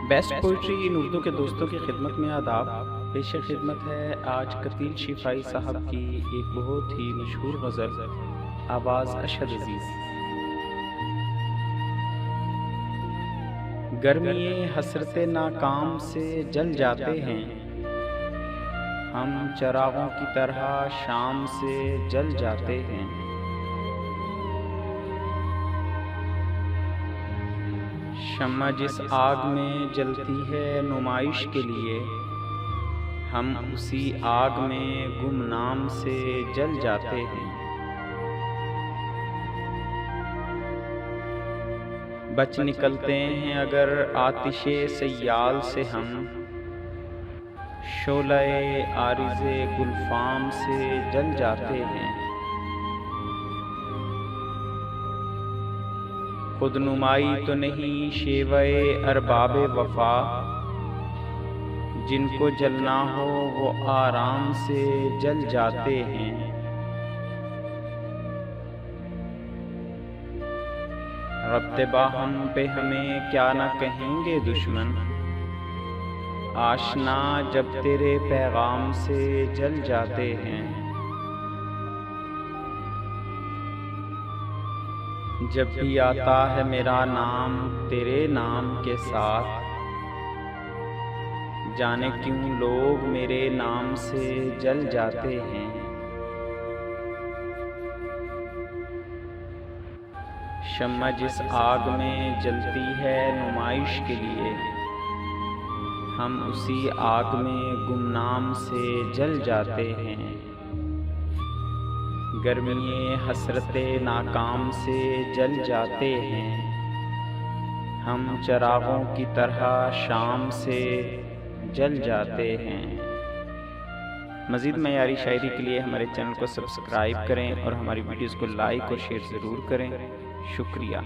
Best poetry इन उर्दू के दोस्तों की खिदमत में आदाब। पेश खिदमत है आज कतील शिफाई साहब की एक बहुत ही मशहूर गज़ल आवाज़ अशद अजीज़। गर्मिये हसरत नाकाम से जल जाते हैं, हम चरागों की तरह शाम से जल जाते हैं। शम्मा जिस आग में जलती है नुमाइश के लिए, हम उसी आग में गुमनाम से जल जाते हैं। बच निकलते हैं अगर आतिशे सयाल से हम, शोले आरिज़े गुलफाम से जल जाते हैं। खुद नुमाई तो नहीं शेवए अरबाबे वफा, जिनको जलना हो वो आराम से जल जाते हैं। रब्ते बाहम पे हमें क्या न कहेंगे दुश्मन, आशना जब तेरे पैगाम से जल जाते हैं। जब भी आता है मेरा नाम तेरे नाम के साथ, जाने क्यों लोग मेरे नाम से जल जाते हैं। शम्मा जिस आग में जलती है नुमाइश के लिए, हम उसी आग में गुमनाम से जल जाते हैं। गर्मिये हसरते नाकाम से जल जाते हैं, हम चरागों की तरह शाम से जल जाते हैं। मज़ीद मयारी शायरी के लिए हमारे चैनल को सब्सक्राइब करें और हमारी वीडियोज़ को लाइक और शेयर ज़रूर करें। शुक्रिया।